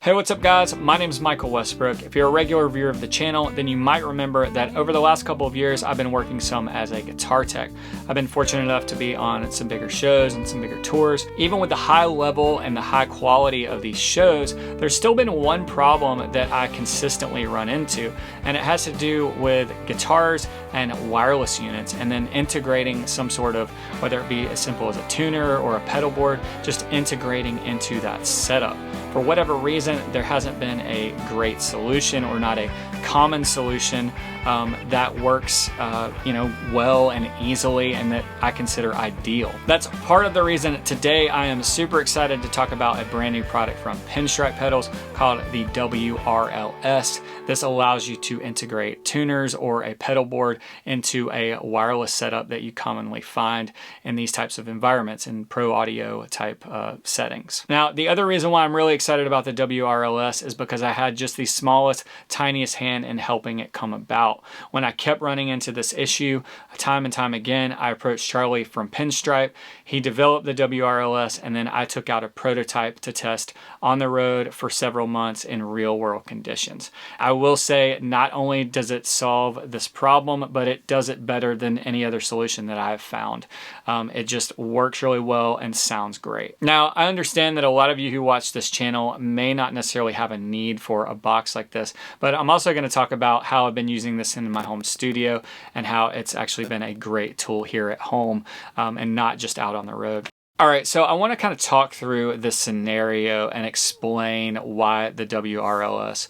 Hey, what's up guys? My name is Michael Westbrook. If you're a regular viewer of the channel, then you might remember that over the last couple of years, I've been working some as a guitar tech. I've been fortunate enough to be on some bigger shows and some bigger tours. Even with the high level and the high quality of these shows, there's still been one problem that I consistently run into, and it has to do with guitars and wireless units, and then integrating some sort of, whether it be as simple as a tuner or a pedal board, just integrating into that setup. For whatever reason, there hasn't been a great solution, or not a common solution that works well and easily, and that I consider ideal. That's part of the reason today I am super excited to talk about a brand new product from Pinstripe Pedals called the WRLS. This allows you to integrate tuners or a pedal board into a wireless setup that you commonly find in these types of environments, in pro audio type settings. Now, the other reason why I'm really excited about the WRLS is because I had just the smallest, tiniest hand in helping it come about. When I kept running into this issue time and time again, I approached Charlie from Pinstripe. He developed the WRLS, and then I took out a prototype to test on the road for several months in real world conditions. I will say, not only does it solve this problem, but it does it better than any other solution that I've found. It just works really well and sounds great. Now, I understand that a lot of you who watch this channel may not necessarily have a need for a box like this, but I'm also going to talk about how I've been using this in my home studio and how it's actually been a great tool here at home and not just out on the road. All right, so I want to kind of talk through this scenario and explain why the WRLS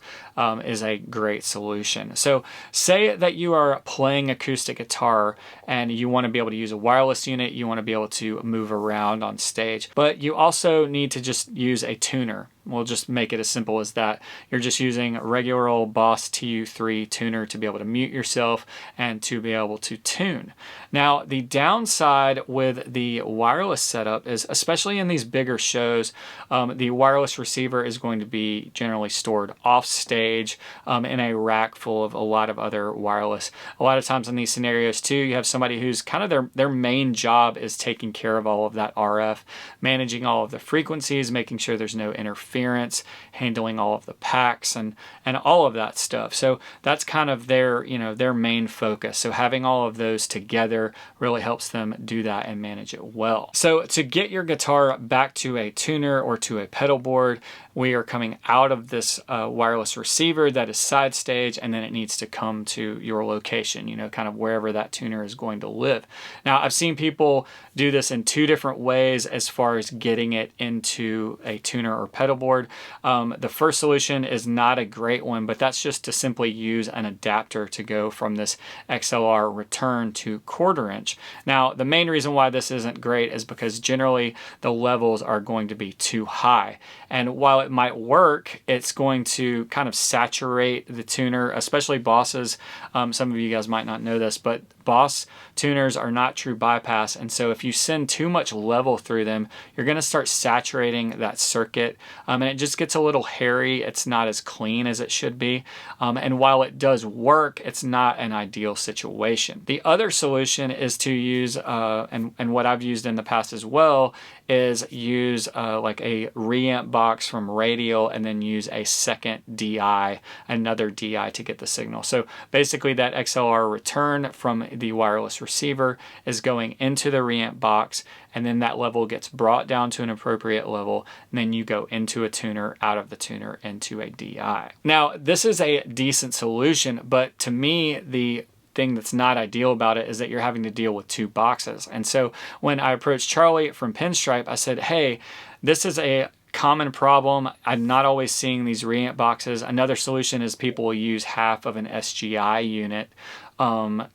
is a great solution. So say that you are playing acoustic guitar and you want to be able to use a wireless unit, you want to be able to move around on stage, but you also need to just use a tuner. We'll just make it as simple as that. You're just using a regular old Boss TU3 tuner to be able to mute yourself and to be able to tune. Now, the downside with the wireless setup is, especially in these bigger shows, the wireless receiver is going to be generally stored off stage in a rack full of a lot of other wireless. A lot of times in these scenarios too, you have somebody who's kind of their main job is taking care of all of that RF, managing all of the frequencies, making sure there's no interference, handling all of the packs and all of that stuff. So that's kind of their main focus. So having all of those together really helps them do that and manage it well. So to get your guitar back to a tuner or to a pedal board, we are coming out of this wireless receiver that is side stage, and then it needs to come to your location, kind of wherever that tuner is going to live. Now, I've seen people do this in two different ways as far as getting it into a tuner or pedal board. The first solution is not a great one, but that's just to simply use an adapter to go from this XLR return to 1/4 inch. Now, the main reason why this isn't great is because generally the levels are going to be too high. And while it might work, it's going to kind of saturate the tuner, especially Bosses. Some of you guys might not know this, but Boss tuners are not true bypass, and so if you send too much level through them, you're going to start saturating that circuit, and it just gets a little hairy. It's not as clean as it should be, and while it does work, it's not an ideal situation. The other solution is to use, and what I've used in the past as well, is use like a reamp box from Radial, and then use a second DI, another DI to get the signal. So basically that XLR return from the wireless receiver is going into the reamp box, and then that level gets brought down to an appropriate level, and then you go into a tuner, out of the tuner, into a DI. Now, this is a decent solution, but to me, the thing that's not ideal about it is that you're having to deal with two boxes. And so when I approached Charlie from Pinstripe, I said, hey, this is a common problem. I'm not always seeing these reamp boxes. Another solution is people will use half of an SGI unit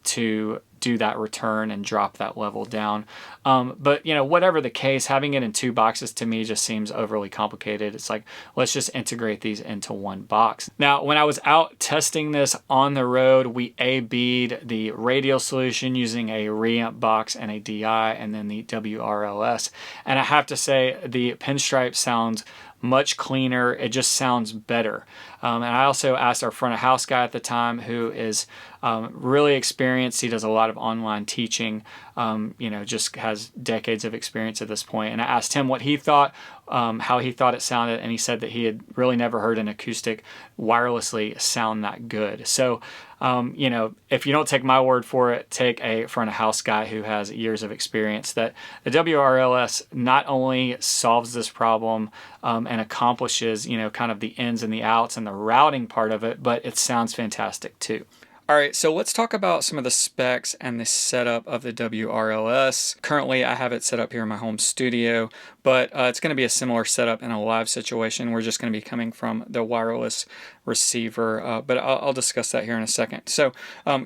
to do that return and drop that level down. But whatever the case, having it in two boxes to me just seems overly complicated. It's like, let's just integrate these into one box. Now, when I was out testing this on the road, we A/B'd the Radial solution using a reamp box and a DI, and then the WRLS. And I have to say, the Pinstripe sounds much cleaner. It just sounds better. And I also asked our front of house guy at the time, who is really experienced. He does a lot of online teaching you know, just has decades of experience at this point. And I asked him what he thought, how he thought it sounded, and he said that he had really never heard an acoustic wirelessly sound that good. So, you know, if you don't take my word for it, take a front of house guy who has years of experience, that the WRLS not only solves this problem and accomplishes, you know, kind of the ins and the outs and the routing part of it, but it sounds fantastic too. All right, so let's talk about some of the specs and the setup of the WRLS. Currently, I have it set up here in my home studio, but it's going to be a similar setup in a live situation. We're just going to be coming from the wireless receiver, but I'll discuss that here in a second. So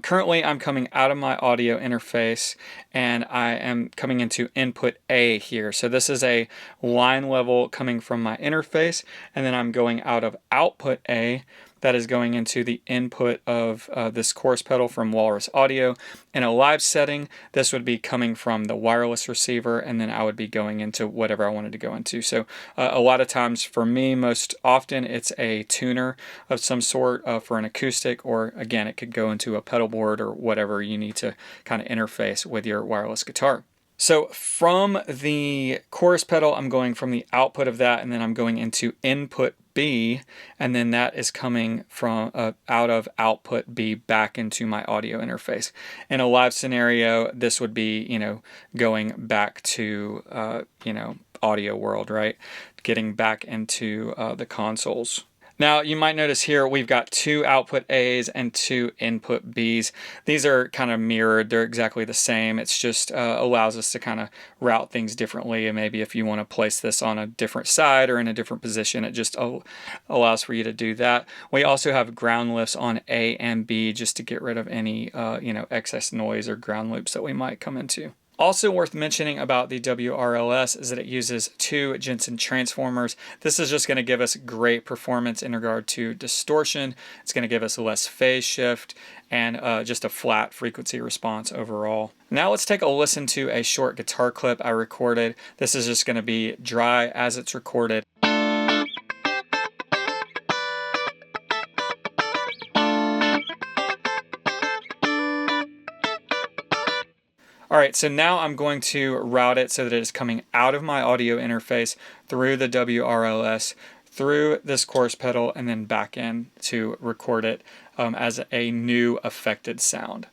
currently, I'm coming out of my audio interface, and I am coming into input A here. So this is a line level coming from my interface, and then I'm going out of output A. That is going into the input of this chorus pedal from Walrus Audio. In a live setting, this would be coming from the wireless receiver, and then I would be going into whatever I wanted to go into. So a lot of times for me, most often it's a tuner of some sort for an acoustic, or again, it could go into a pedal board or whatever you need to kind of interface with your wireless guitar. So from the chorus pedal, I'm going from the output of that, and then I'm going into input B, and then that is coming from out of output B back into my audio interface. In a live scenario, this would be, you know, going back to, you know, audio world, right? Getting back into the consoles. Now, you might notice here we've got 2 output A's and 2 input B's. These are kind of mirrored. They're exactly the same. It's just allows us to kind of route things differently. And maybe if you want to place this on a different side or in a different position, it just allows for you to do that. We also have ground lifts on A and B just to get rid of any you know, excess noise or ground loops that we might come into. Also worth mentioning about the WRLS is that it uses 2 Jensen transformers. This is just going to give us great performance in regard to distortion. It's going to give us less phase shift and just a flat frequency response overall. Now let's take a listen to a short guitar clip I recorded. This is just going to be dry as it's recorded. All right, so now I'm going to route it so that it is coming out of my audio interface through the WRLS, through this chorus pedal, and then back in to record it as a new affected sound.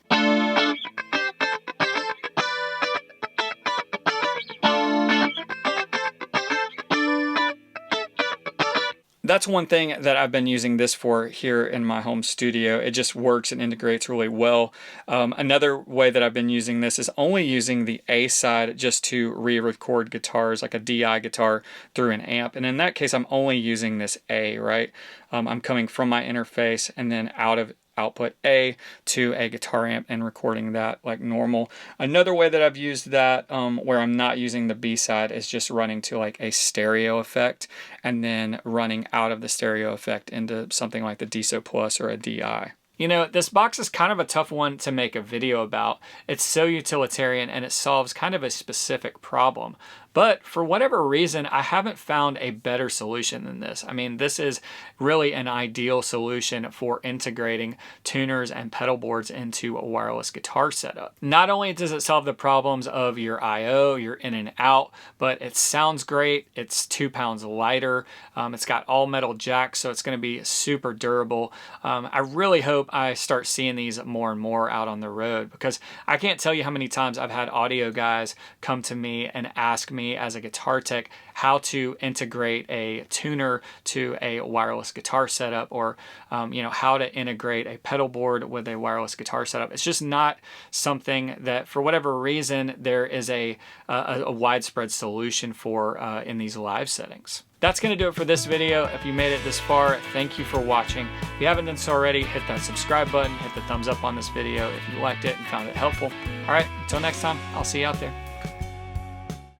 That's one thing that I've been using this for here in my home studio. It just works and integrates really well. Another way that I've been using this is only using the A side just to re-record guitars, like a DI guitar, through an amp. And in that case, I'm only using this A, right? I'm coming from my interface and then out of output A to a guitar amp and recording that like normal. Another way that I've used that where I'm not using the B side is just running to like a stereo effect and then running out of the stereo effect into something like the DSO Plus or a DI. You know, this box is kind of a tough one to make a video about. It's so utilitarian and it solves kind of a specific problem. But for whatever reason, I haven't found a better solution than this. I mean, this is really an ideal solution for integrating tuners and pedal boards into a wireless guitar setup. Not only does it solve the problems of your I/O, your in and out, but it sounds great. It's 2 pounds lighter. It's got all metal jacks, so it's going to be super durable. I really hope I start seeing these more and more out on the road, because I can't tell you how many times I've had audio guys come to me and ask me as a guitar tech how to integrate a tuner to a wireless guitar setup, or you know, how to integrate a pedal board with a wireless guitar setup. It's just not something that, for whatever reason, there is a widespread solution for in these live settings. That's going to do it for this video. If you made it this far, thank you for watching. If you haven't done so already, hit that subscribe button, hit the thumbs up on this video if you liked it and found it helpful. All right, until next time, I'll see you out there.